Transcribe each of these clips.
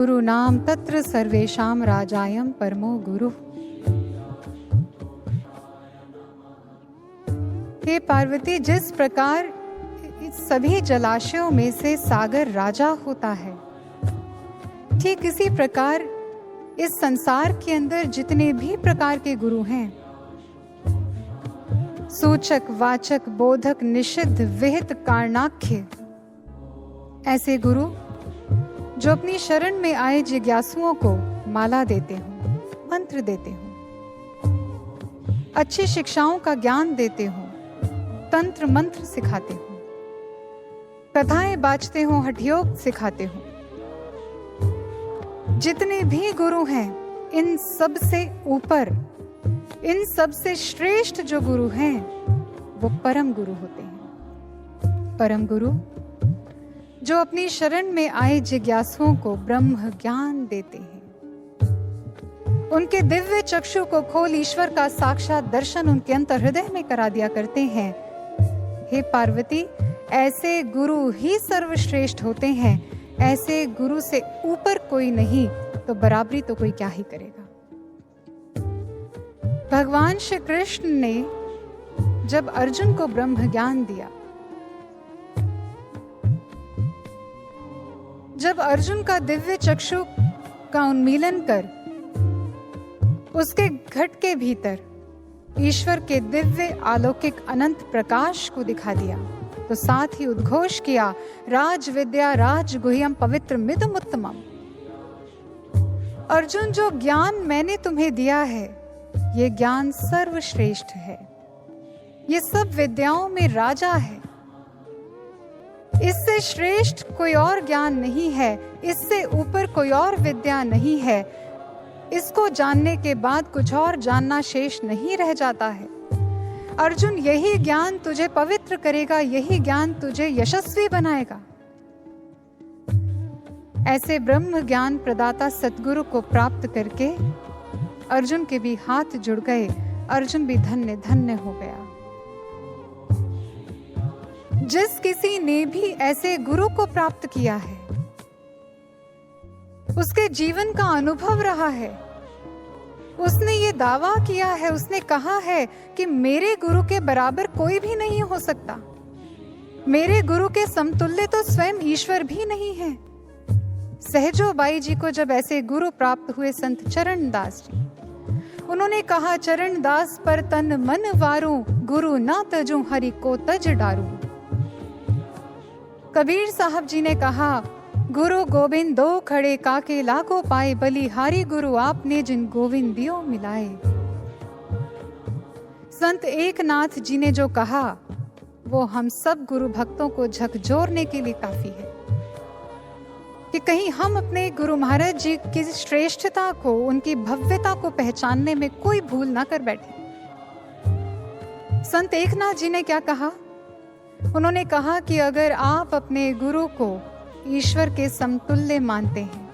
गुरु नाम तत्र सर्वेशाम राजायम परमो गुरु। हे पार्वती, जिस प्रकार सभी जलाशयों में से सागर राजा होता है, ठीक इसी प्रकार इस संसार के अंदर जितने भी प्रकार के गुरु हैं, सूचक, वाचक, बोधक, निषिद्ध, विहित, कारणाख्य, ऐसे गुरु जो अपनी शरण में आए जिज्ञासुओं को माला देते हों, मंत्र देते हों, अच्छी शिक्षाओं का ज्ञान देते हों, तंत्र मंत्र सिखाते हों, कथाएं बाजते हों, हठयोग सिखाते हों, जितने भी गुरु हैं, इन सब से ऊपर, इन सब से श्रेष्ठ जो गुरु हैं, वो परम गुरु होते हैं। परम गुरु जो अपनी शरण में आए जिज्ञासुओं को ब्रह्म ज्ञान देते हैं, उनके दिव्य चक्षु को खोल ईश्वर का साक्षात दर्शन उनके अंतर हृदय में करा दिया करते हैं। हे पार्वती, ऐसे गुरु ही सर्वश्रेष्ठ होते हैं। ऐसे गुरु से ऊपर कोई नहीं, तो बराबरी तो कोई क्या ही करेगा। भगवान श्री कृष्ण ने जब अर्जुन को ब्रह्म ज्ञान दिया, जब अर्जुन का दिव्य चक्षु का उन्मीलन कर उसके घट के भीतर ईश्वर के दिव्य अलौकिक अनंत प्रकाश को दिखा दिया, तो साथ ही उद्घोष किया, राज विद्या राज गुह्यम पवित्र मिदम उत्तमम। अर्जुन, जो ज्ञान मैंने तुम्हें दिया है, ये ज्ञान सर्वश्रेष्ठ है। ये सब विद्याओं में राजा है। इससे श्रेष्ठ कोई और ज्ञान नहीं है, इससे ऊपर कोई और विद्या नहीं है। इसको जानने के बाद कुछ और जानना शेष नहीं रह जाता है। अर्जुन, यही ज्ञान तुझे पवित्र करेगा, यही ज्ञान तुझे यशस्वी बनाएगा। ऐसे ब्रह्म ज्ञान प्रदाता सतगुरु को प्राप्त करके अर्जुन के भी हाथ जुड़ गए, अर्जुन भी धन्य धन्य हो गया। जिस किसी ने भी ऐसे गुरु को प्राप्त किया है, उसके जीवन का अनुभव रहा है, उसने ये दावा किया है, उसने कहा है कि मेरे गुरु के बराबर कोई भी नहीं हो सकता, मेरे गुरु के समतुल्य तो स्वयं ईश्वर भी नहीं है। सहजो बाई जी को जब ऐसे गुरु प्राप्त हुए संत चरण दास जी, उन्होंने कहा, चरण दास पर तन मन वारू, गुरु ना तजू हरि को तज डारू। कबीर साहब जी ने कहा, गुरु गोविंद दो खड़े काके लाखों पाए, बलिहारी गुरु आपने जिन गोविंद दियो मिलाए। संत एकनाथ जी ने जो कहा, वो हम सब गुरु भक्तों को झकझोरने के लिए काफी है कि कहीं हम अपने गुरु महाराज जी की श्रेष्ठता को, उनकी भव्यता को पहचानने में कोई भूल ना कर बैठे। संत एकनाथ जी ने क्या कहा? उन्होंने कहा कि अगर आप अपने गुरु को ईश्वर के समतुल्य मानते हैं,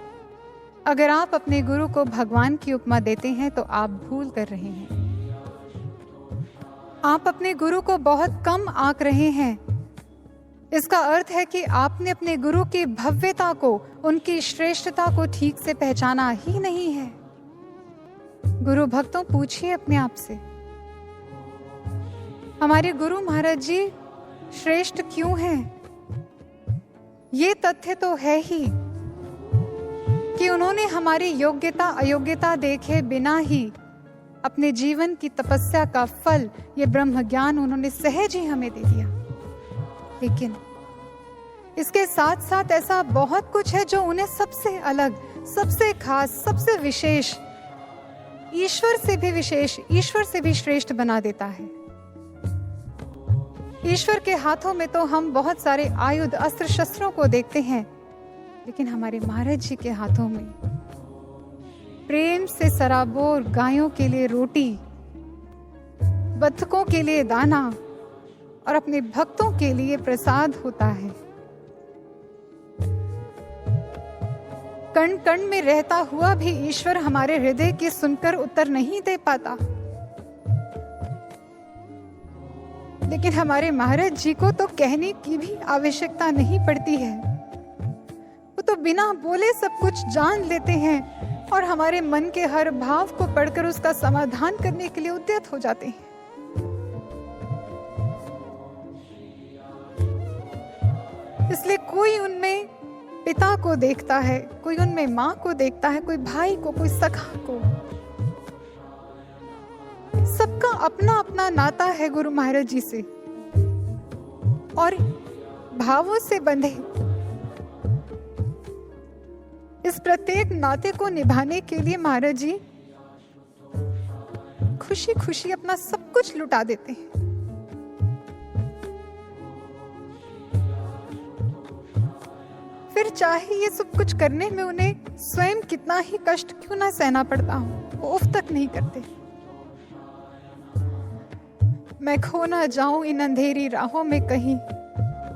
अगर आप अपने गुरु को भगवान की उपमा देते हैं, तो आप भूल कर रहे हैं। आप अपने गुरु को बहुत कम आंक रहे हैं। इसका अर्थ है कि आपने अपने गुरु की भव्यता को, उनकी श्रेष्ठता को ठीक से पहचाना ही नहीं है। गुरु भक्तों, पूछिए अपने आप से, हमारे गुरु महाराज जी श्रेष्ठ क्यों हैं? ये तथ्य तो है ही कि उन्होंने हमारी योग्यता अयोग्यता देखे बिना ही अपने जीवन की तपस्या का फल, ये ब्रह्म ज्ञान उन्होंने सहज ही हमें दे दिया। लेकिन इसके साथ साथ ऐसा बहुत कुछ है जो उन्हें सबसे अलग, सबसे खास, सबसे विशेष, ईश्वर से भी विशेष, ईश्वर से भी श्रेष्ठ बना देता है। ईश्वर के हाथों में तो हम बहुत सारे आयुध, अस्त्र शस्त्रों को देखते हैं, लेकिन हमारे महाराज जी के हाथों में प्रेम से सराबोर गायों के लिए रोटी, बत्तखों के लिए दाना और अपने भक्तों के लिए प्रसाद होता है। कण कण में रहता हुआ भी ईश्वर हमारे हृदय की सुनकर उत्तर नहीं दे पाता, लेकिन हमारे महाराज जी को तो कहने की भी आवश्यकता नहीं पड़ती है। वो तो बिना बोले सब कुछ जान लेते हैं और हमारे मन के हर भाव को पढ़कर उसका समाधान करने के लिए उद्यत हो जाते हैं। इसलिए कोई उनमें पिता को देखता है, कोई उनमें माँ को देखता है, कोई भाई को, कोई सखा को। सबका अपना अपना नाता है गुरु महाराज जी से और भावों से बंधे इस प्रत्येक नाते को निभाने के लिए महाराज जी खुशी खुशी अपना सब कुछ लुटा देते हैं। फिर चाहे ये सब कुछ करने में उन्हें स्वयं कितना ही कष्ट क्यों ना सहना पड़ता हो, वो उफ तक नहीं करते। मैं खो ना जाऊं इन अंधेरी राहों में कहीं,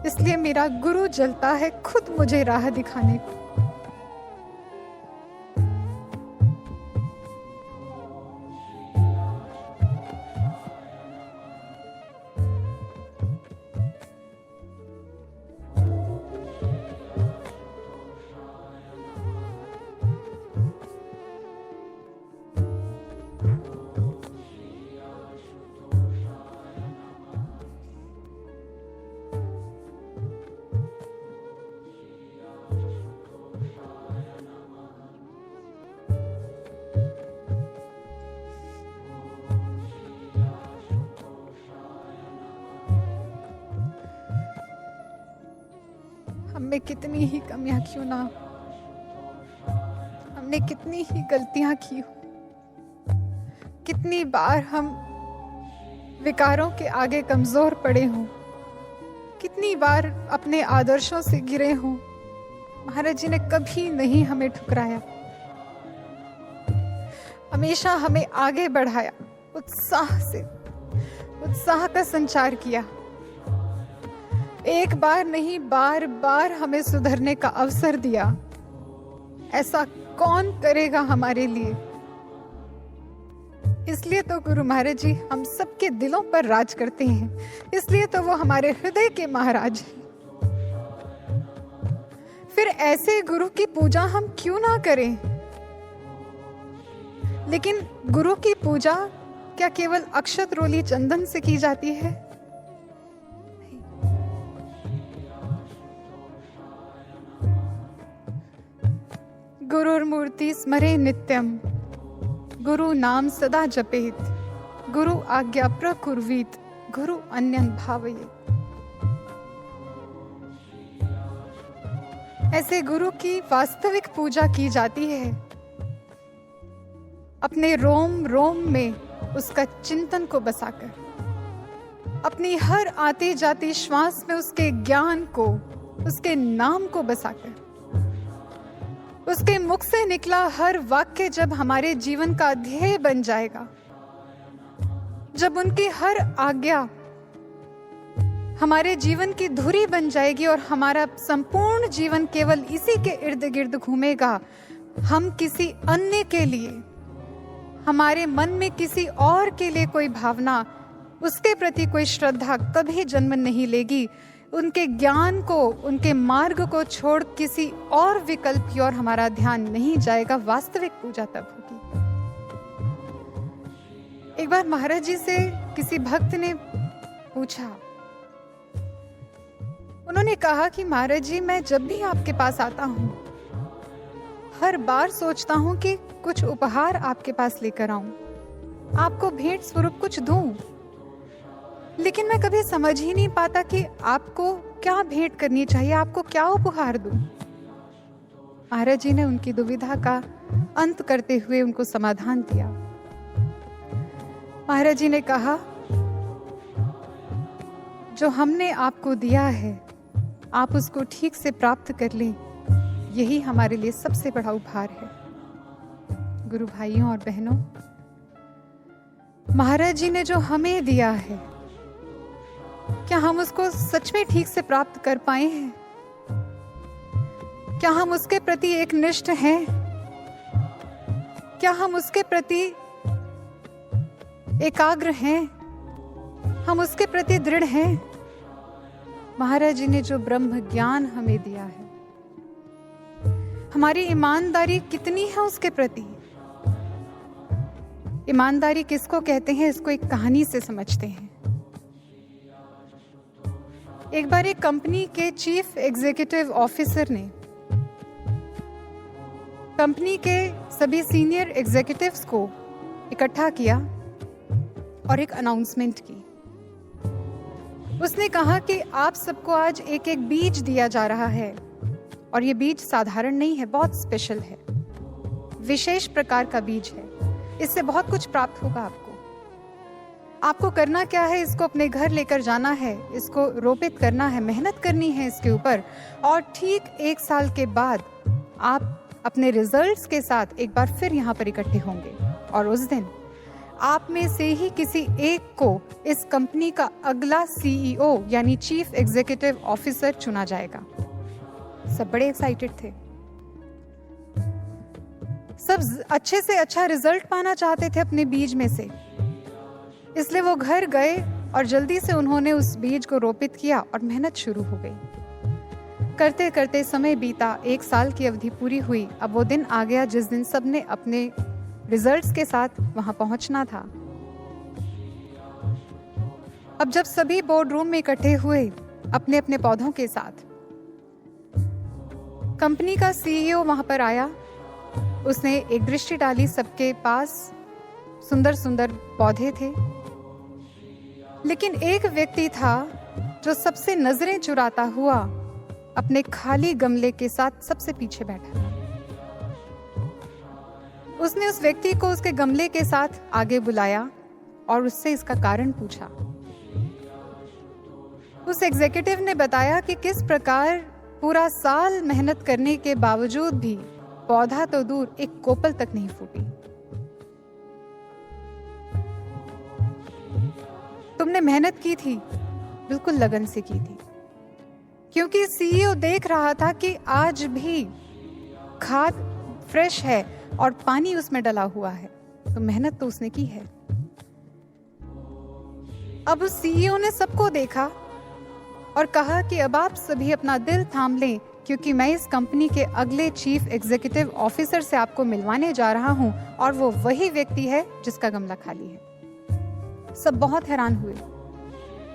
इसलिए मेरा गुरु जलता है खुद मुझे राह दिखाने को। हमने कितनी ही कमियां क्यों ना, हमने कितनी ही गलतियां की हो, कितनी बार हम विकारों के आगे कमजोर पड़े हों, कितनी बार अपने आदर्शों से गिरे हों, महाराज जी ने कभी नहीं हमें ठुकराया, हमेशा हमें आगे बढ़ाया, उत्साह का संचार किया। एक बार नहीं, बार बार हमें सुधरने का अवसर दिया। ऐसा कौन करेगा हमारे लिए? इसलिए तो गुरु महाराज जी हम सबके दिलों पर राज करते हैं, इसलिए तो वो हमारे हृदय के महाराज हैं। फिर ऐसे गुरु की पूजा हम क्यों ना करें? लेकिन गुरु की पूजा क्या केवल अक्षत रोली चंदन से की जाती है? गुरुर्मूर्ति स्मरे नित्यम, गुरु नाम सदा जपेत, गुरु आज्ञा प्रकुर्वीत, गुरु अन्यन भावयेत। ऐसे गुरु की वास्तविक पूजा की जाती है, अपने रोम रोम में उसका चिंतन को बसाकर, अपनी हर आते जाते श्वास में उसके ज्ञान को, उसके नाम को बसाकर, उसके मुख से निकला हर वाक्य जब हमारे जीवन का ध्येय बन जाएगा, जब उनकी हर आज्ञा हमारे जीवन की धुरी बन जाएगी और हमारा संपूर्ण जीवन केवल इसी के इर्द गिर्द घूमेगा, हम किसी अन्य के लिए, हमारे मन में किसी और के लिए कोई भावना, उसके प्रति कोई श्रद्धा कभी जन्म नहीं लेगी। उनके ज्ञान को, उनके मार्ग को छोड़ किसी और विकल्प की ओर हमारा ध्यान नहीं जाएगा। वास्तविक पूजा तब होगी। एक बार महाराज जी से किसी भक्त ने पूछा, उन्होंने कहा कि महाराज जी मैं जब भी आपके पास आता हूं, हर बार सोचता हूं कि कुछ उपहार आपके पास लेकर आऊं, आपको भेंट स्वरूप कुछ दूं, लेकिन मैं कभी समझ ही नहीं पाता कि आपको क्या भेंट करनी चाहिए, आपको क्या उपहार दूं। महाराज जी ने उनकी दुविधा का अंत करते हुए उनको समाधान दिया। महाराज जी ने कहा, जो हमने आपको दिया है आप उसको ठीक से प्राप्त कर लें, यही हमारे लिए सबसे बड़ा उपहार है। गुरु भाइयों और बहनों, महाराज जी ने जो हमें दिया है, क्या हम उसको सच में ठीक से प्राप्त कर पाए हैं? क्या हम उसके प्रति एक निष्ठ हैं? क्या हम उसके प्रति एकाग्र हैं? हम उसके प्रति दृढ़ हैं? महाराज जी ने जो ब्रह्म ज्ञान हमें दिया है, हमारी ईमानदारी कितनी है उसके प्रति। ईमानदारी किसको कहते हैं, इसको एक कहानी से समझते हैं। एक बार एक कंपनी के चीफ एग्जीक्यूटिव ऑफिसर ने कंपनी के सभी सीनियर एग्जीक्यूटिव्स को इकट्ठा किया और एक अनाउंसमेंट की। उसने कहा कि आप सबको आज एक एक बीज दिया जा रहा है और ये बीज साधारण नहीं है, बहुत स्पेशल है, विशेष प्रकार का बीज है। इससे बहुत कुछ प्राप्त होगा आपको करना क्या है, इसको अपने घर लेकर जाना है, इसको रोपित करना है, मेहनत करनी है इसके ऊपर, और ठीक 1 साल के बाद आप अपने रिजल्ट्स के साथ एक बार फिर यहाँ पर इकट्ठे होंगे और उस दिन आप में से ही किसी एक को इस कंपनी का अगला सीईओ यानी चीफ एग्जीक्यूटिव ऑफिसर चुना जाएगा। सब बड़े एक्साइटेड थे, सब अच्छे से अच्छा रिजल्ट पाना चाहते थे अपने बीज में से, इसलिए वो घर गए और जल्दी से उन्होंने उस बीज को रोपित किया और मेहनत शुरू हो गई। करते करते समय बीता, 1 साल की अवधि पूरी हुई। अब वो दिन आ गया जिस दिन सबने अपने रिजल्ट्स के साथ वहां पहुंचना था। अब जब सभी बोर्ड रूम में इकट्ठे हुए अपने अपने पौधों के साथ, कंपनी का सीईओ वहां पर आया। उसने एक दृष्टि डाली, सबके पास सुंदर सुंदर पौधे थे, लेकिन एक व्यक्ति था जो सबसे नजरें चुराता हुआ अपने खाली गमले के साथ सबसे पीछे बैठा था। उसने उस व्यक्ति को उसके गमले के साथ आगे बुलाया और उससे इसका कारण पूछा। उस एग्जीक्यूटिव ने बताया कि किस प्रकार पूरा साल मेहनत करने के बावजूद भी पौधा तो दूर, एक कोपल तक नहीं फूटी। तुमने मेहनत की थी, बिल्कुल लगन से की थी, क्योंकि सीईओ देख रहा था कि आज भी खाद फ्रेश है और पानी उसमें डला हुआ है, तो मेहनत तो उसने की है। अब उस सीईओ ने सबको देखा और कहा कि अब आप सभी अपना दिल थाम लें, क्योंकि मैं इस कंपनी के अगले चीफ एग्जीक्यूटिव ऑफिसर से आपको मिलवाने जा रहा हूं और वो वही व्यक्ति है जिसका गमला खाली है। सब बहुत हैरान हुए,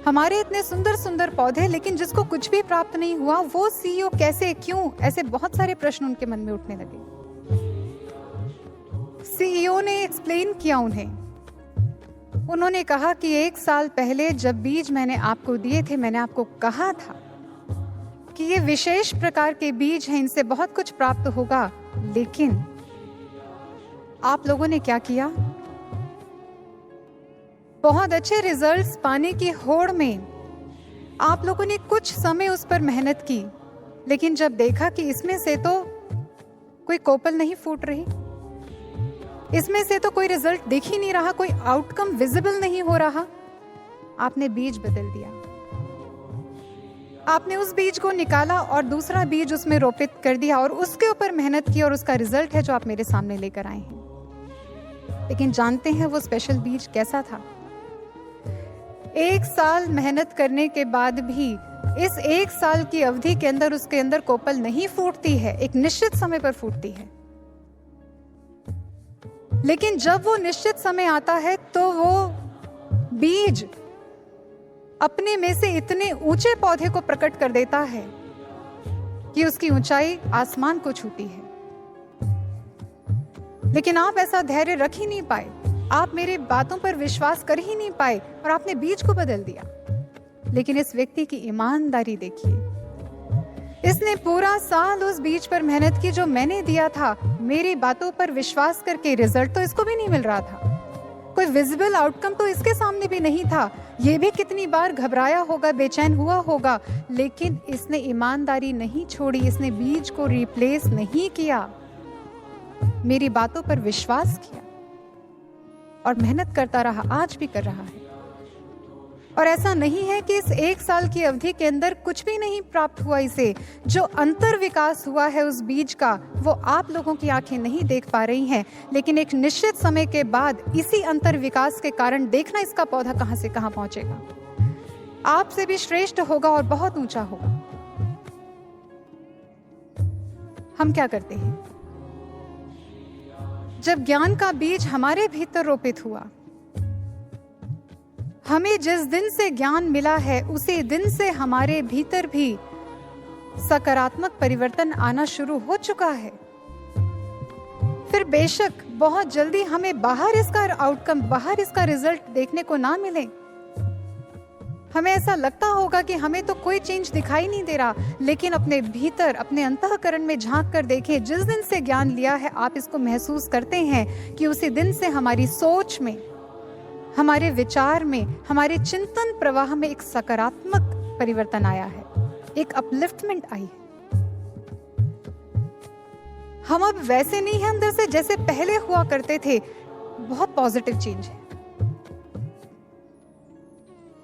हमारे इतने सुंदर सुंदर पौधे, लेकिन जिसको कुछ भी प्राप्त नहीं हुआ, वो सीईओ कैसे, क्यों? ऐसे बहुत सारे प्रश्न उनके मन में उठने लगे। सीईओ ने एक्सप्लेन किया उन्होंने कहा कि 1 साल पहले जब बीज मैंने आपको दिए थे, मैंने आपको कहा था कि ये विशेष प्रकार के बीज हैं, इनसे बहुत कुछ प्राप्त होगा, लेकिन आप लोगों ने क्या किया? बहुत अच्छे रिजल्ट्स पाने की होड़ में आप लोगों ने कुछ समय उस पर मेहनत की, लेकिन जब देखा कि इसमें से तो कोई कोपल नहीं फूट रही, इसमें से तो कोई रिजल्ट दिख ही नहीं रहा, कोई आउटकम विजिबल नहीं हो रहा, आपने बीज बदल दिया। आपने उस बीज को निकाला और दूसरा बीज उसमें रोपित कर दिया और उसके ऊपर मेहनत की और उसका रिजल्ट है जो आप मेरे सामने लेकर आए हैं। लेकिन जानते हैं वो स्पेशल बीज कैसा था? 1 साल मेहनत करने के बाद भी इस 1 साल की अवधि के अंदर उसके अंदर कोपल नहीं फूटती है, एक निश्चित समय पर फूटती है। लेकिन जब वो निश्चित समय आता है तो वो बीज अपने में से इतने ऊंचे पौधे को प्रकट कर देता है कि उसकी ऊंचाई आसमान को छूती है। लेकिन आप ऐसा धैर्य रख ही नहीं पाए, आप मेरे बातों पर विश्वास कर ही नहीं पाए और आपने बीज को बदल दिया। लेकिन इस व्यक्ति की ईमानदारी देखिए, इसने पूरा साल उस बीज पर मेहनत की जो मैंने दिया था, मेरी बातों पर विश्वास करके रिजल्ट तो इसको भी नहीं मिल रहा था, कोई विजिबल आउटकम तो इसके सामने भी नहीं था। ये भी कितनी बार घबराया होगा, बेचैन हुआ होगा, लेकिन इसने ईमानदारी नहीं छोड़ी, इसने बीज को रिप्लेस नहीं किया, मेरी बातों पर विश्वास किया और मेहनत करता रहा, आज भी कर रहा है। और ऐसा नहीं है कि इस 1 साल की अवधि के अंदर कुछ भी नहीं प्राप्त हुआ इसे, जो अंतर विकास हुआ है उस बीज का, वो आप लोगों की आंखें नहीं देख पा रही हैं, लेकिन एक निश्चित समय के बाद इसी अंतर विकास के कारण देखना इसका पौधा कहां से कहां पहुंचेगा, आपसे भी श्रेष्ठ होगा और बहुत ऊंचा होगा। हम क्या करते हैं? जब ज्ञान का बीज हमारे भीतर रोपित हुआ, हमें जिस दिन से ज्ञान मिला है उसी दिन से हमारे भीतर भी सकारात्मक परिवर्तन आना शुरू हो चुका है। फिर बेशक बहुत जल्दी हमें बाहर इसका आउटकम, बाहर इसका रिजल्ट देखने को ना मिले, हमें ऐसा लगता होगा कि हमें तो कोई चेंज दिखाई नहीं दे रहा, लेकिन अपने भीतर, अपने अंतःकरण में झांक कर देखें, जिस दिन से ज्ञान लिया है आप इसको महसूस करते हैं कि उसी दिन से हमारी सोच में, हमारे विचार में, हमारे चिंतन प्रवाह में एक सकारात्मक परिवर्तन आया है, एक अपलिफ्टमेंट आई है। हम अब वैसे नहीं हैं अंदर से जैसे पहले हुआ करते थे, बहुत पॉजिटिव चेंज है।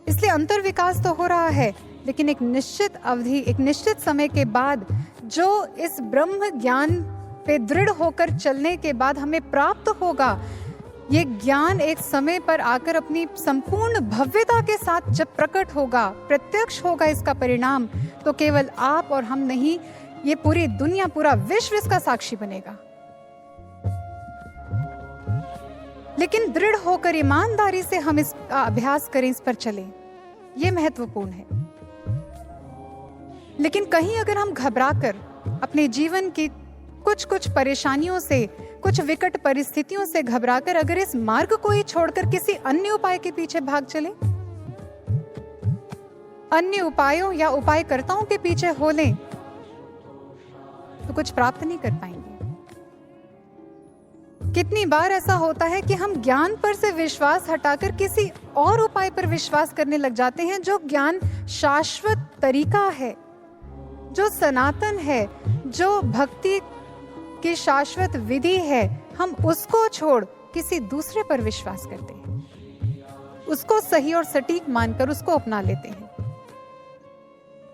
इसलिए अंतर विकास तो हो रहा है, लेकिन एक निश्चित अवधि, एक निश्चित समय के बाद जो इस ब्रह्म ज्ञान पे दृढ़ होकर चलने के बाद हमें प्राप्त होगा, ये ज्ञान एक समय पर आकर अपनी संपूर्ण भव्यता के साथ जब प्रकट होगा, प्रत्यक्ष होगा इसका परिणाम, तो केवल आप और हम नहीं, ये पूरी दुनिया, पूरा विश्व इसका साक्षी बनेगा। लेकिन दृढ़ होकर ईमानदारी से हम इसका अभ्यास करें, इस पर चलें, यह महत्वपूर्ण है। लेकिन कहीं अगर हम घबराकर अपने जीवन की कुछ परेशानियों से, कुछ विकट परिस्थितियों से घबराकर अगर इस मार्ग को ही छोड़कर किसी अन्य उपाय के पीछे भाग चले, अन्य उपायों या उपायकर्ताओं के पीछे हो लें, तो कुछ प्राप्त नहीं कर पाएंगे। कितनी बार ऐसा होता है कि हम ज्ञान पर से विश्वास हटाकर किसी और उपाय पर विश्वास करने लग जाते हैं, जो ज्ञान शाश्वत तरीका है, जो सनातन है, जो भक्ति की शाश्वत विधि है, हम उसको छोड़ किसी दूसरे पर विश्वास करते हैं, उसको सही और सटीक मानकर उसको अपना लेते हैं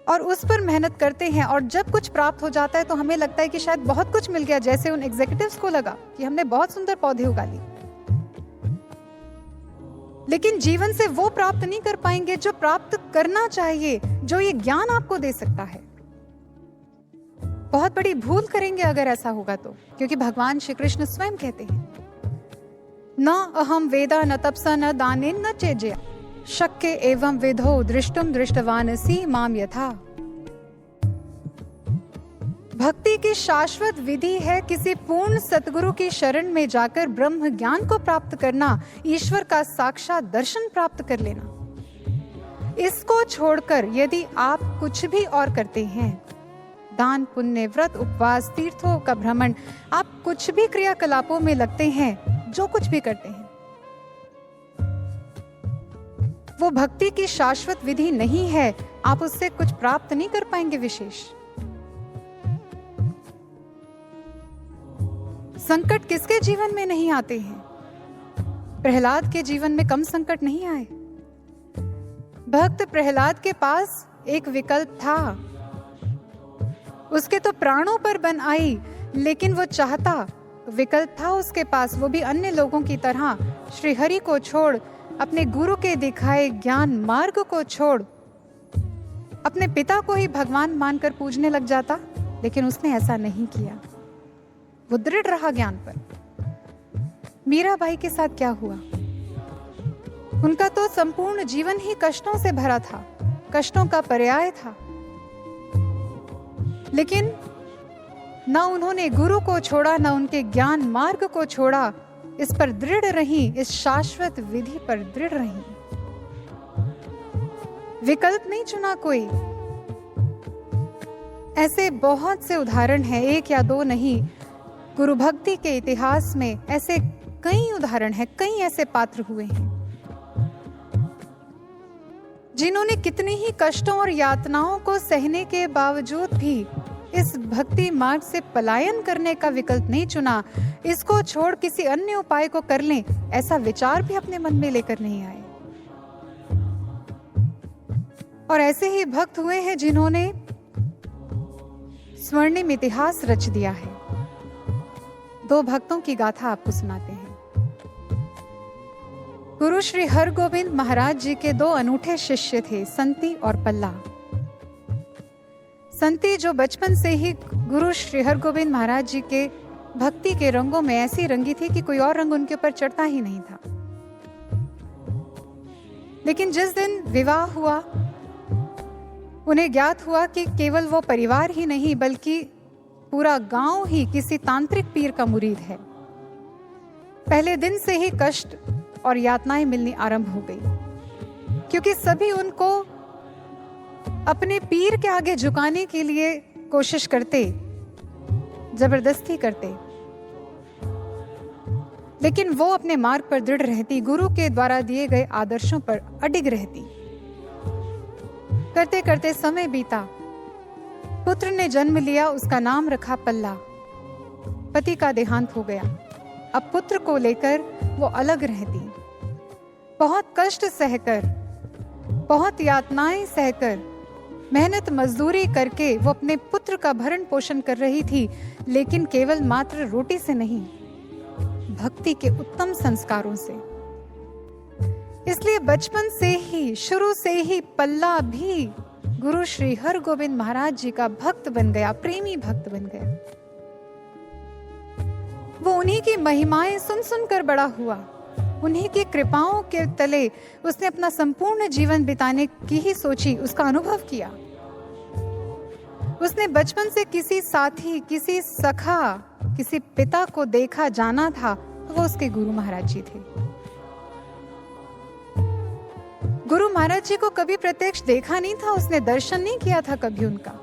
और उस पर मेहनत करते हैं। और जब कुछ प्राप्त हो जाता है तो हमें लगता है कि शायद बहुत कुछ मिल गया, जैसे उन एग्जीक्यूटिव्स को लगा कि हमने बहुत सुंदर पौधे उगा लिए, लेकिन जीवन से वो प्राप्त नहीं कर पाएंगे जो प्राप्त करना चाहिए, जो ये ज्ञान आपको दे सकता है। बहुत बड़ी भूल करेंगे अगर ऐसा होगा तो, क्योंकि भगवान श्री कृष्ण स्वयं कहते हैं, न अहम वेदा न तपसा न दाने न चेजया शक्य एवं विधो दृष्टुम दृष्टवानसी माम यथा। भक्ति की शाश्वत विधि है किसी पूर्ण सतगुरु की शरण में जाकर ब्रह्म ज्ञान को प्राप्त करना, ईश्वर का साक्षात दर्शन प्राप्त कर लेना। इसको छोड़कर यदि आप कुछ भी और करते हैं, दान पुण्य व्रत उपवास तीर्थों का भ्रमण, आप कुछ भी क्रियाकलापों में लगते हैं, जो कुछ भी करते हैं, वो भक्ति की शाश्वत विधि नहीं है, आप उससे कुछ प्राप्त नहीं कर पाएंगे विशेष। संकट किसके जीवन में नहीं आते हैं? प्रहलाद के जीवन में कम संकट नहीं आए। भक्त प्रहलाद के पास एक विकल्प था, उसके तो प्राणों पर बन आई, लेकिन वो चाहता, विकल्प था उसके पास, वो भी अन्य लोगों की तरह श्री हरि को छोड़, अपने गुरु के दिखाए ज्ञान मार्ग को छोड़ अपने पिता को ही भगवान मानकर पूजने लग जाता, लेकिन उसने ऐसा नहीं किया, वो दृढ़ रहा ज्ञान पर। मीराबाई के साथ क्या हुआ? उनका तो संपूर्ण जीवन ही कष्टों से भरा था, कष्टों का पर्याय था, लेकिन न उन्होंने गुरु को छोड़ा, न उनके ज्ञान मार्ग को छोड़ा, इस पर दृढ़ रही, इस शाश्वत विधि पर दृढ़ रही, विकल्प नहीं चुना कोई। ऐसे बहुत से उदाहरण हैं, एक या दो नहीं, गुरु भक्ति के इतिहास में ऐसे कई उदाहरण हैं, कई ऐसे पात्र हुए हैं जिन्होंने कितने ही कष्टों और यातनाओं को सहने के बावजूद भी इस भक्ति मार्ग से पलायन करने का विकल्प नहीं चुना, इसको छोड़ किसी अन्य उपाय को कर लें, ऐसा विचार भी अपने मन में लेकर नहीं आए। और ऐसे ही भक्त हुए हैं जिन्होंने स्वर्णिम इतिहास रच दिया है। दो भक्तों की गाथा आपको सुनाते हैं। गुरु श्री हरगोविंद महाराज जी के दो अनूठे शिष्य थे, संती और पल्ला। संती जो बचपन से ही गुरु श्री हरगोविंद महाराज जी के भक्ति के रंगों में ऐसी रंगी थी कि कोई और रंग उनके ऊपर चढ़ता ही नहीं था। लेकिन जिस दिन विवाह हुआ, उन्हें ज्ञात हुआ कि केवल वो परिवार ही नहीं बल्कि पूरा गांव ही किसी तांत्रिक पीर का मुरीद है। पहले दिन से ही कष्ट और यातनाएं मिलनी आरंभ हो गई, क्योंकि सभी उनको अपने पीर के आगे झुकाने के लिए कोशिश करते, जबरदस्ती करते, लेकिन वो अपने मार्ग पर दृढ़ रहती, गुरु के द्वारा दिए गए आदर्शों पर अडिग रहती। करते करते समय बीता, पुत्र ने जन्म लिया, उसका नाम रखा पल्ला। पति का देहांत हो गया। अब पुत्र को लेकर वो अलग रहती। बहुत कष्ट सहकर, बहुत यातनाएं सहकर, मेहनत मजदूरी करके वो अपने पुत्र का भरण पोषण कर रही थी, लेकिन केवल मात्र रोटी से नहीं, भक्ति के उत्तम संस्कारों से। इसलिए बचपन से ही, शुरू से ही पल्ला भी गुरु श्री हरगोविंद महाराज जी का भक्त बन गया, प्रेमी भक्त बन गया। वो उन्हीं की महिमाएं सुन सुनकर बड़ा हुआ। उन्हीं की कृपाओं के तले उसने अपना संपूर्ण जीवन बिताने की ही सोची, उसका अनुभव किया। उसने बचपन से किसी साथी, किसी सखा, किसी पिता को देखा जाना था, तो वो उसके गुरु महाराज जी थे। गुरु महाराज जी को कभी प्रत्यक्ष देखा नहीं था, उसने दर्शन नहीं किया था कभी उनका,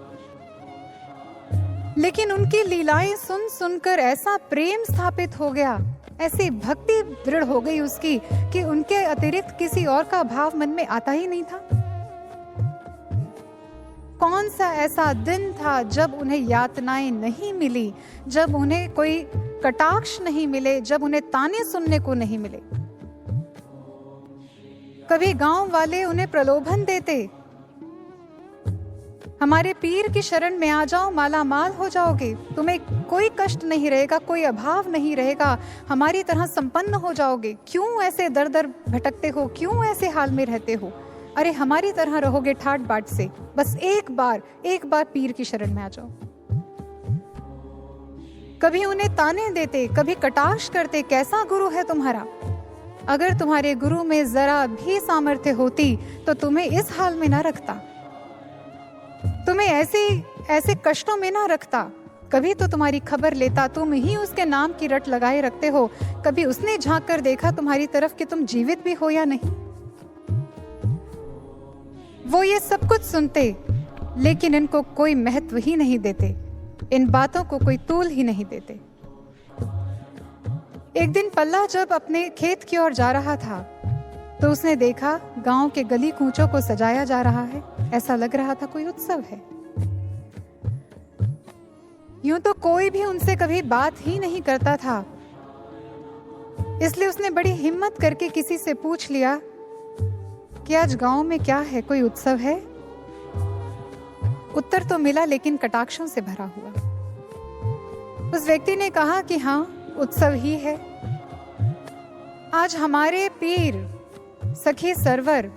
लेकिन उनकी लीलाएं सुन सुनकर ऐसा प्रेम स्थापित हो गया, ऐसी भक्ति दृढ़ हो गई उसकी कि उनके अतिरिक्त किसी और का भाव मन में आता ही नहीं था। कौन सा ऐसा दिन था जब उन्हें यातनाएं नहीं मिली, जब उन्हें कोई कटाक्ष नहीं मिले, जब उन्हें ताने सुनने को नहीं मिले। कभी गांव वाले उन्हें प्रलोभन देते, हमारे पीर की शरण में आ जाओ, माला माल हो जाओगे, तुम्हें कोई कष्ट नहीं रहेगा, कोई अभाव नहीं रहेगा, हमारी तरह संपन्न हो जाओगे। क्यों ऐसे दर दर भटकते हो, क्यों ऐसे हाल में रहते हो? अरे हमारी तरह रहोगे ठाट बाट से, बस एक बार पीर की शरण में आ जाओ। कभी उन्हें ताने देते, कभी कटाक्ष करते, कैसा गुरु है तुम्हारा? अगर तुम्हारे गुरु में जरा भी सामर्थ्य होती तो तुम्हें इस हाल में ना रखता, तुम्हें ऐसे कष्टों में ना रखता। कभी तो तुम्हारी खबर लेता, तुम ही उसके नाम की रट लगाए रखते हो। कभी उसने झांक कर देखा तुम्हारी तरफ कि तुम जीवित भी हो या नहीं? वो ये सब कुछ सुनते, लेकिन इनको कोई महत्व ही नहीं देते, इन बातों को कोई तूल ही नहीं देते। एक दिन पल्ला जब अपने खेत की ओर जा रहा था, तो उसने देखा गांव के गली कूचों को सजाया जा रहा है। ऐसा लग रहा था कोई उत्सव है। यूं तो कोई भी उनसे कभी बात ही नहीं करता था, इसलिए उसने बड़ी हिम्मत करके किसी से पूछ लिया कि आज गांव में क्या है, कोई उत्सव है? उत्तर तो मिला, लेकिन कटाक्षों से भरा हुआ। उस व्यक्ति ने कहा कि हाँ, उत्सव ही है। आज हमारे पीर सखी सरवर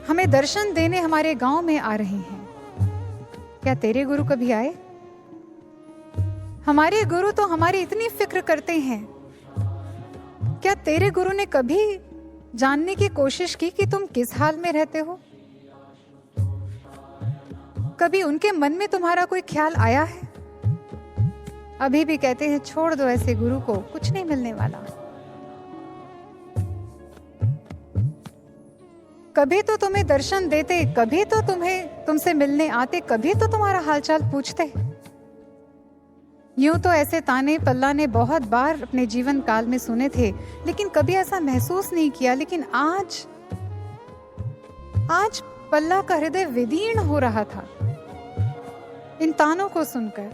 हमें दर्शन देने हमारे गांव में आ रहे हैं। क्या तेरे गुरु कभी आए? हमारे गुरु तो हमारी इतनी फिक्र करते हैं। क्या तेरे गुरु ने कभी जानने की कोशिश की कि तुम किस हाल में रहते हो? कभी उनके मन में तुम्हारा कोई ख्याल आया है? अभी भी कहते हैं छोड़ दो ऐसे गुरु को, कुछ नहीं मिलने वाला। कभी तो तुम्हें दर्शन देते, कभी तो तुमसे मिलने आते, कभी तो तुम्हारा हालचाल पूछते। यूं तो ऐसे ताने पल्ला ने बहुत बार अपने जीवन काल में सुने थे, लेकिन कभी ऐसा महसूस नहीं किया। लेकिन आज पल्ला का हृदय विदीर्ण हो रहा था इन तानों को सुनकर।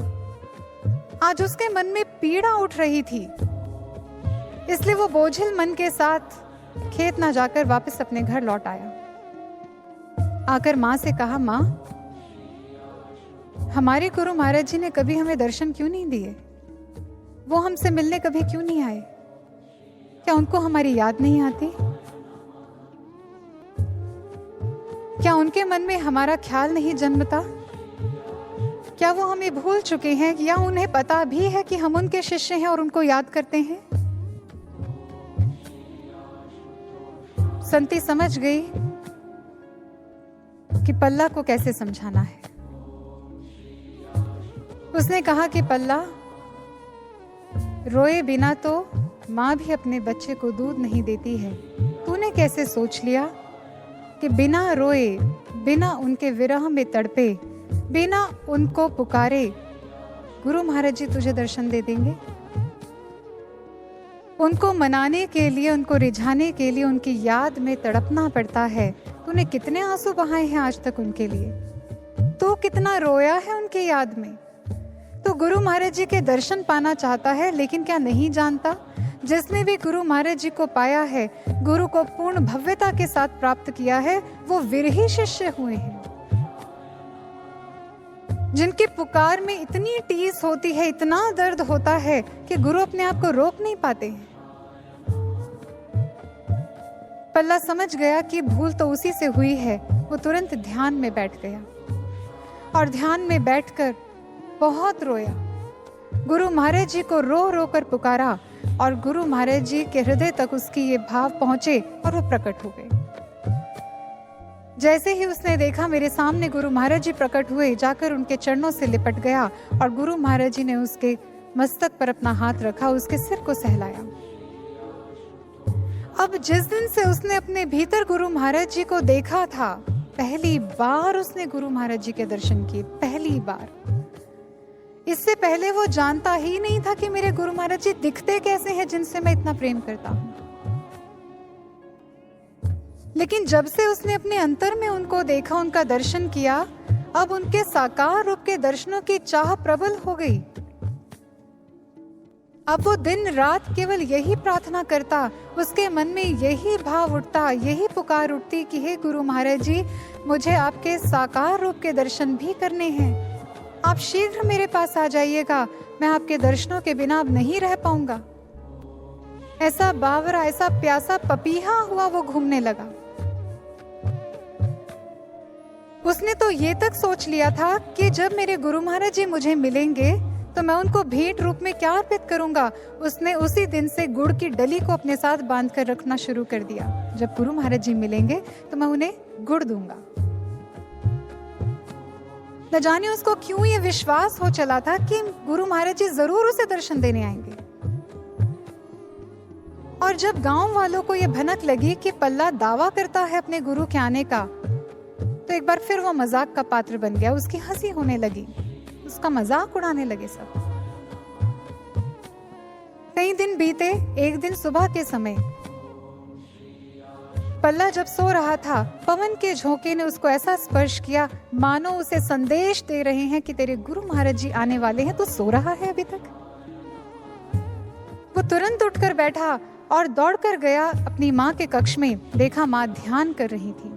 आज उसके मन में पीड़ा उठ रही थी, इसलिए वो बोझिल मन के साथ खेत ना जाकर वापस अपने घर लौट आया। आकर माँ से कहा, माँ, हमारे गुरु महाराज जी ने कभी हमें दर्शन क्यों नहीं दिए? वो हमसे मिलने कभी क्यों नहीं आए? क्या उनको हमारी याद नहीं आती? क्या उनके मन में हमारा ख्याल नहीं जन्मता? क्या वो हमें भूल चुके हैं या उन्हें पता भी है कि हम उनके शिष्य हैं और उनको याद करते हैं? संती समझ गई कि पल्ला को कैसे समझाना है। उसने कहा कि पल्ला, रोए बिना तो माँ भी अपने बच्चे को दूध नहीं देती है। तूने कैसे सोच लिया कि बिना रोए, बिना उनके विरह में तड़पे, बिना उनको पुकारे गुरु महाराज जी तुझे दर्शन दे देंगे? उनको मनाने के लिए, उनको रिझाने के लिए उनकी याद में तड़पना पड़ता है। तूने कितने आंसू बहाए हैं आज तक उनके लिए? तू कितना रोया है उनकी याद में? तो गुरु महाराज जी के दर्शन पाना चाहता है, लेकिन क्या नहीं जानता जिसने भी गुरु महाराज जी को पाया है, गुरु को पूर्ण भव्यता के साथ प्राप्त किया है, वो विरही शिष्य हुए हैं, जिनकी पुकार में इतनी टीस होती है, इतना दर्द होता है कि गुरु अपने आप को रोक नहीं पाते हैं। पल्ला समझ गया कि भूल तो उसी से हुई है। वो तुरंत ध्यान में बैठ गया और ध्यान में बैठकर बहुत रोया। गुरु महाराज जी को रो रो कर पुकारा और गुरु महाराज जी के हृदय तक उसकी ये भाव पहुंचे और वो प्रकट हो गए। जैसे ही उसने देखा मेरे सामने गुरु महाराज जी प्रकट हुए, जाकर उनके चरणों से लिपट गया और गुरु महाराज जी ने उसके मस्तक पर अपना हाथ रखा, उसके सिर को सहलाया। अब जिस दिन से उसने अपने भीतर गुरु महाराज जी को देखा था, पहली बार उसने गुरु महाराज जी के दर्शन किए, पहली बार। इससे पहले वो जानता ही नहीं था कि मेरे गुरु महाराज जी दिखते कैसे हैं, जिनसे मैं इतना प्रेम करता हूं। लेकिन जब से उसने अपने अंतर में उनको देखा, उनका दर्शन किया, अब उनके साकार रूप के दर्शनों की चाह प्रबल हो गई। अब वो दिन रात केवल यही प्रार्थना करता, उसके मन में यही भाव उठता, यही पुकार उठती कि हे गुरु महाराज जी, मुझे आपके साकार रूप के दर्शन भी करने हैं। आप शीघ्र मेरे पास आ जाइएगा, मैं आपके दर्शनों के बिना अब नहीं रह पाऊंगा। ऐसा बावरा, ऐसा प्यासा पपीहा हुआ वो घूमने लगा। उसने तो ये तक सोच लिया था कि जब मेरे गुरु महाराज जी मुझे मिलेंगे तो मैं उनको भेंट रूप में क्या अर्पित करूंगा। उसने उसी दिन से गुड़ की डली को अपने साथ बांध कर रखना शुरू कर दिया। जब गुरु महाराज जी मिलेंगे तो मैं उन्हें गुड़ दूंगा। न जाने उसको क्यों ये विश्वास हो चला था कि गुरु महाराज जी जरूर उसे दर्शन देने आएंगे। और जब गांव वालों को ये भनक लगी कि पल्ला दावा करता है अपने गुरु के आने का, तो एक बार फिर वो मजाक का पात्र बन गया। उसकी हंसी होने लगी, उसका मजाक उड़ाने लगे सब। कई दिन बीते। एक दिन सुबह के समय पल्ला जब सो रहा था, पवन के झोंके ने उसको ऐसा स्पर्श किया मानो उसे संदेश दे रहे हैं कि तेरे गुरु महाराज जी आने वाले हैं, तो सो रहा है अभी तक। वो तुरंत उठकर बैठा और दौड़कर गया अपनी माँ के कक्ष में। देखा माँ ध्यान कर रही थी।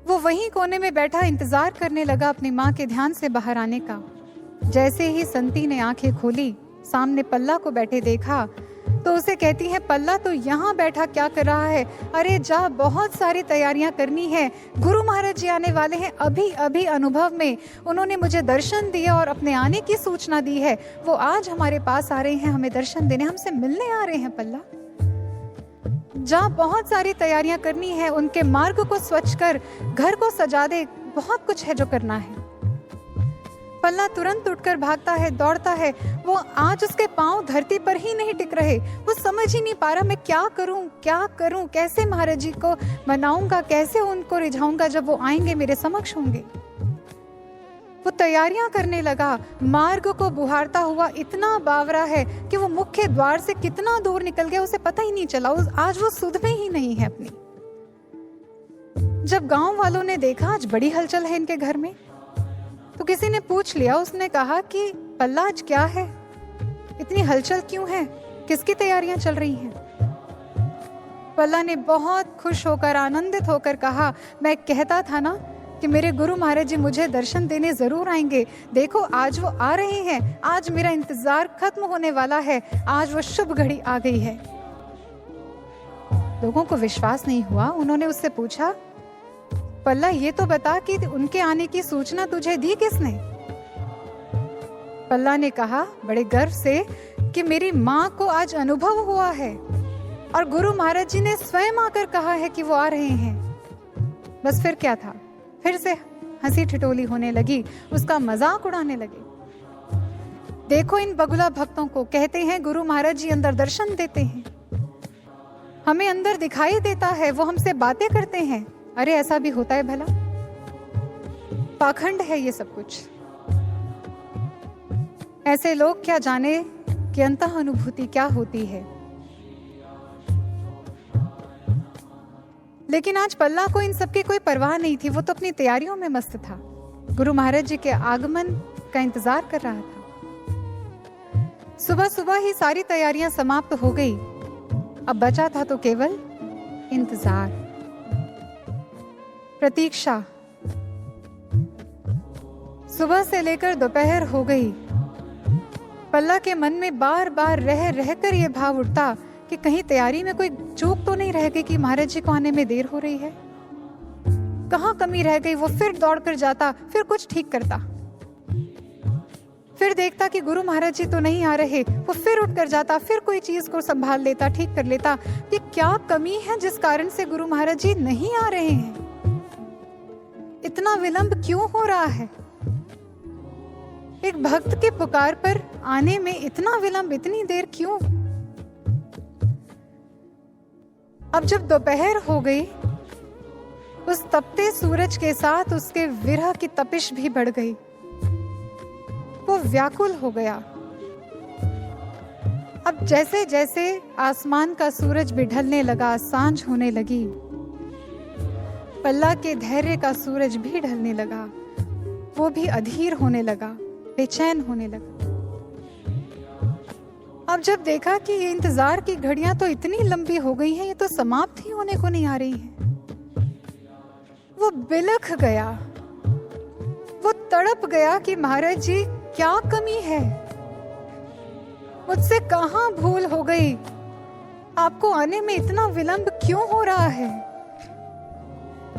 वो वहीं कोने में बैठा इंतजार करने लगा अपनी माँ के ध्यान से बाहर आने का। जैसे ही संती ने आंखें खोली, सामने पल्ला को बैठे देखा, तो उसे कहती है, पल्ला तो यहाँ बैठा क्या कर रहा है? अरे जा, बहुत सारी तैयारियां करनी है। गुरु महाराज जी आने वाले हैं। अभी अभी अनुभव में उन्होंने मुझे दर्शन दिए और अपने आने की सूचना दी है। वो आज हमारे पास आ रहे हैं, हमें दर्शन देने, हमसे मिलने आ रहे हैं। पल्ला जा, बहुत सारी तैयारियां करनी है। उनके मार्ग को स्वच्छ कर, घर को सजा दे, बहुत कुछ है जो करना है। पल्ला तुरंत उठकर भागता है, दौड़ता है। वो आज उसके पांव धरती पर ही नहीं टिक रहे। वो समझ ही नहीं पा रहा, मैं क्या करूं, कैसे महाराज जी को मनाऊंगा, कैसे उनको रिझाऊंगा जब वो आएंगे, मेरे समक्ष होंगे। वो तैयारियां करने लगा, मार्ग को बुहारता हुआ। इतना बावरा है कि वो मुख्य द्वार से कितना दूर निकल गया, उसे पता ही नहीं चला। आज वो सुध में ही नहीं है अपनी। जब गांव वालों ने देखा आज बड़ी हलचल है इनके घर में, तो किसी ने पूछ लिया। उसने कहा कि पल्ला आज क्या है, इतनी हलचल क्यों है, किसकी तैयारियां चल रही हैं? पल्ला ने बहुत खुश होकर, आनंदित होकर कहा, मैं कहता था ना कि मेरे गुरु महाराज जी मुझे दर्शन देने जरूर आएंगे। देखो आज वो आ रहे हैं, आज मेरा इंतजार खत्म होने वाला है, आज वो शुभ घड़ी आ गई है। लोगों को विश्वास नहीं हुआ। उन्होंने उससे पूछा, पल्ला ये तो बता कि उनके आने की सूचना तुझे दी किसने? पल्ला ने कहा बड़े गर्व से कि मेरी माँ को आज अनुभव हुआ है और गुरु महाराज जी ने स्वयं आकर कहा है कि वो आ रहे हैं। बस फिर क्या था, फिर से हंसी ठिठोली होने लगी, उसका मजाक उड़ाने लगे। देखो इन बगुला भक्तों को, कहते हैं गुरु महाराज जी अंदर दर्शन देते हैं, हमें अंदर दिखाई देता है, वो हमसे बातें करते हैं। अरे ऐसा भी होता है भला? पाखंड है ये सब कुछ। ऐसे लोग क्या जाने कि अंतः अनुभूति क्या होती है। लेकिन आज पल्ला को इन सब की कोई परवाह नहीं थी, वो तो अपनी तैयारियों में मस्त था। गुरु महाराज जी के आगमन का इंतजार कर रहा था। सुबह सुबह ही सारी तैयारियां समाप्त हो गई, अब बचा था तो केवल इंतजार, प्रतीक्षा। सुबह से लेकर दोपहर हो गई, पल्ला के मन में बार बार रह रहकर यह भाव उठता कि कहीं तैयारी में कोई चूक तो नहीं रह गई कि महाराज जी को आने में देर हो रही है। कहाँ कमी रह गई? वो फिर दौड़ कर जाता, फिर कुछ ठीक करता, फिर देखता कि गुरु महाराज जी तो नहीं आ रहे, वो फिर उठ कर जाता, फिर कोई चीज को संभाल लेता, ठीक कर लेता कि क्या कमी है जिस कारण से गुरु महाराज जी नहीं आ रहे हैं। इतना विलंब क्यों हो रहा है? एक भक्त के पुकार पर आने में इतना विलंब, इतनी देर क्यों? अब जब दोपहर हो गई, उस तपते सूरज के साथ उसके विरह की तपिश भी बढ़ गई। वो व्याकुल हो गया। अब जैसे जैसे आसमान का सूरज भी ढलने लगा, सांझ होने लगी, पल्ला के धैर्य का सूरज भी ढलने लगा। वो भी अधीर होने लगा, बेचैन होने लगा। अब जब देखा कि ये इंतजार की घड़ियां तो इतनी लंबी हो गई हैं, ये तो समाप्त ही होने को नहीं आ रही हैं, वो बिलख गया, वो तड़प गया कि महाराज जी क्या कमी है, मुझसे कहां भूल हो गई, आपको आने में इतना विलंब क्यों हो रहा है?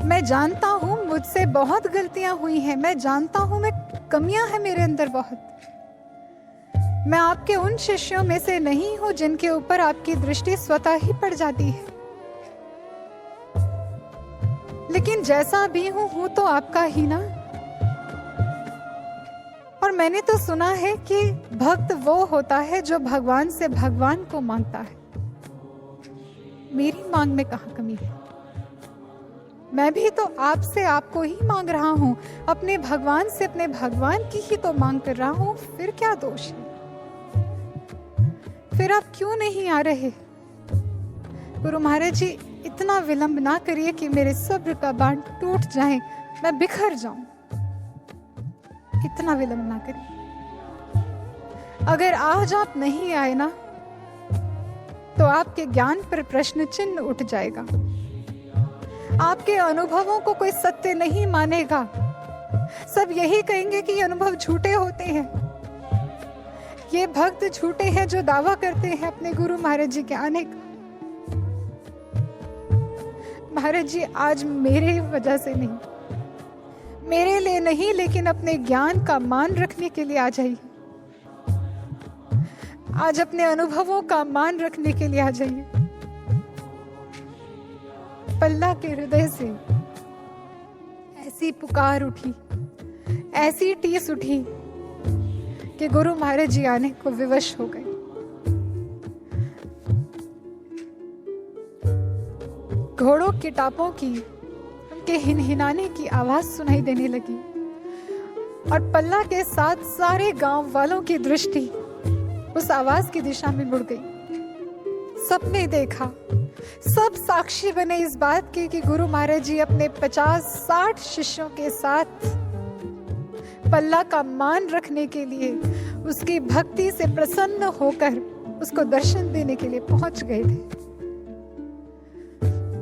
मैं जानता हूं मुझसे बहुत गलतियां हुई हैं, मैं जानता हूं मैं कमियां हैं मेरे अंदर बहुत। मैं आपके उन शिष्यों में से नहीं हूं जिनके ऊपर आपकी दृष्टि स्वतः ही पड़ जाती है, लेकिन जैसा भी हूं तो आपका ही ना। और मैंने तो सुना है कि भक्त वो होता है जो भगवान से भगवान को मांगता है। मेरी मांग में कहाँ कमी है? मैं भी तो आपसे आपको ही मांग रहा हूं, अपने भगवान से अपने भगवान की ही तो मांग कर रहा हूं, फिर क्या दोष है? फिर आप क्यों नहीं आ रहे? गुरु महाराज जी इतना विलंब ना करिए कि मेरे सब्र का बांध टूट जाए, मैं बिखर जाऊं। इतना विलंब ना करिए। अगर आज आप नहीं आए ना, तो आपके ज्ञान पर प्रश्न चिन्ह उठ जाएगा, आपके अनुभवों को कोई सत्य नहीं मानेगा। सब यही कहेंगे कि ये अनुभव झूठे होते हैं, ये भक्त झूठे हैं जो दावा करते हैं अपने गुरु महाराज जी के आने का। महाराज जी आज मेरे वजह से नहीं, मेरे लिए नहीं, लेकिन अपने ज्ञान का मान रखने के लिए आ जाइए। आज अपने अनुभवों का मान रखने के लिए आ जाइए। पल्ला के हृदय से ऐसी पुकार उठी, ऐसी टीस उठी कि गुरु महाराज जी आने को विवश हो गए। घोड़ों की टापों की, उनके हिनहिनाने की आवाज सुनाई देने लगी और पल्ला के साथ सारे गांव वालों की दृष्टि उस आवाज की दिशा में मुड़ गई। सबने देखा, सब साक्षी बने इस बात के कि गुरु महाराज जी अपने 50-60 शिष्यों के साथ पल्ला का मान रखने के लिए, उसकी भक्ति से प्रसन्न होकर उसको दर्शन देने के लिए पहुंच गए थे।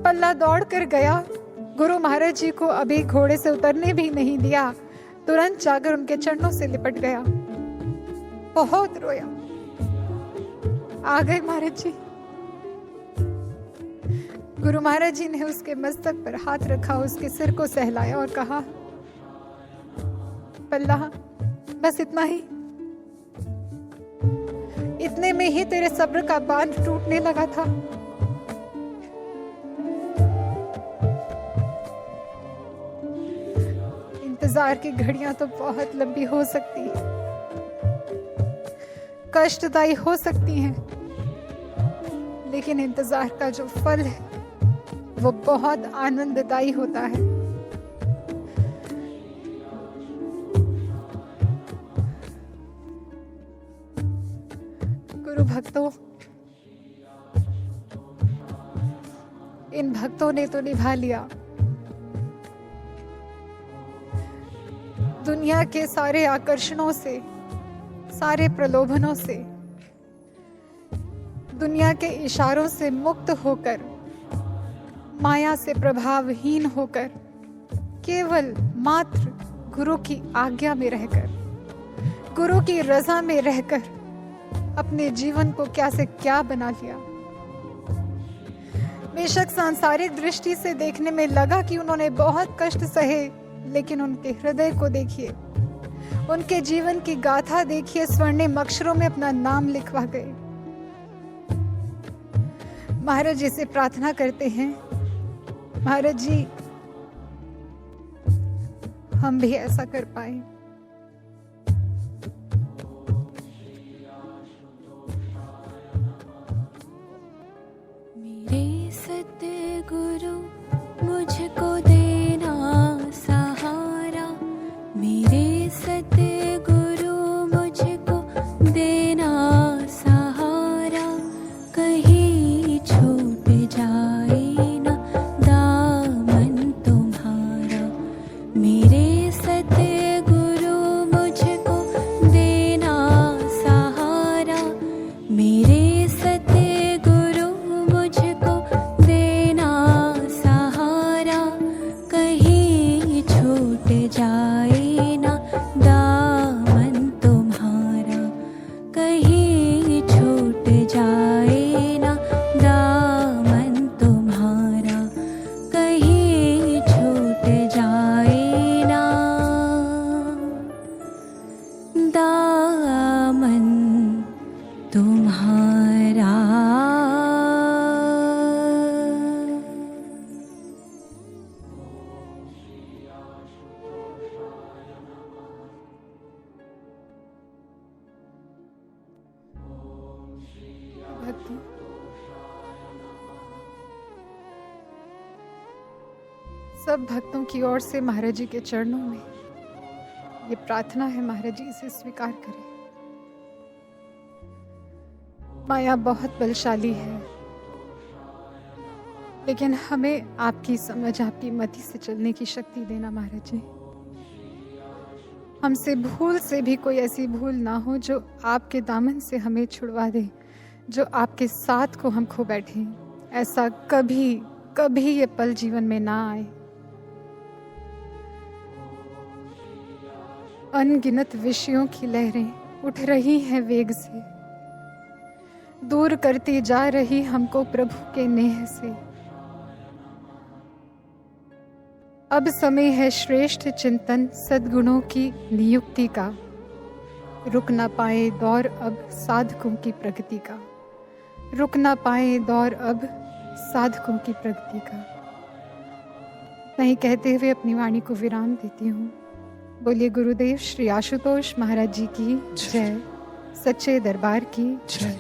पल्ला दौड़ कर गया, गुरु महाराज जी को अभी घोड़े से उतरने भी नहीं दिया, तुरंत जाकर उनके चरणों से लिपट गया, बहुत रोया। आ गए महाराज जी, गुरु महाराज जी ने उसके मस्तक पर हाथ रखा, उसके सिर को सहलाया और कहा, पल्ला बस इतना ही। इतने में ही तेरे सब्र का बांध टूटने लगा था। इंतजार की घड़ियां तो बहुत लंबी हो सकती है, कष्टदायी हो सकती हैं, लेकिन इंतजार का जो फल है वो बहुत आनंददायी होता है। गुरु भक्तों, इन भक्तों ने तो निभा लिया दुनिया के सारे आकर्षणों से, सारे प्रलोभनों से, दुनिया के इशारों से मुक्त होकर, माया से प्रभावहीन होकर, केवल मात्र गुरु की आज्ञा में रहकर, गुरु की रजा में रहकर अपने जीवन को क्या से क्या बना लिया। बेशक सांसारिक दृष्टि से देखने में लगा कि उन्होंने बहुत कष्ट सहे, लेकिन उनके हृदय को देखिए, उनके जीवन की गाथा देखिए, स्वर्णिम अक्षरों में अपना नाम लिखवा गए। महाराज जी से प्रार्थना करते हैं, महाराज जी हम भी ऐसा कर पाए। मेरे सतगुरु मुझको देना सहारा, मेरे सतगुरु मुझको देना सहारा, कहीं छूट जाए ना दामन तुम्हारा। मेरे सतगुरु मुझको देना सहारा, मेरे सतगुरु मुझको देना सहारा, कहीं छूट जाए ना दामन तुम्हारा, कहीं छूट जाए ना दामन तुम्हारा, कहीं छूट जाए ना दामन तुम्हारा। भक्तों, सब भक्तों की ओर से महाराज जी के चरणों में ये प्रार्थना है, महाराज जी इसे स्वीकार करें। माया बहुत बलशाली है, लेकिन हमें आपकी समझ, आपकी मति से चलने की शक्ति देना महाराज जी। हमसे भूल से भी कोई ऐसी भूल ना हो जो आपके दामन से हमें छुड़वा दे, जो आपके साथ को हम खो बैठे। ऐसा कभी कभी ये पल जीवन में ना आए। अनगिनत विषयों की लहरें उठ रही हैं वेग से, दूर करती जा रही हमको प्रभु के नेह से। अब समय है श्रेष्ठ चिंतन सद्गुणों की नियुक्ति का, रुक ना पाए दौर अब साधकों की प्रगति का, रुक ना पाए दौर अब साधकों की प्रगति का। मैं ही कहते हुए अपनी वाणी को विराम देती हूँ। बोलिए गुरुदेव श्री आशुतोष महाराज जी की जय, सच्चे दरबार की जय।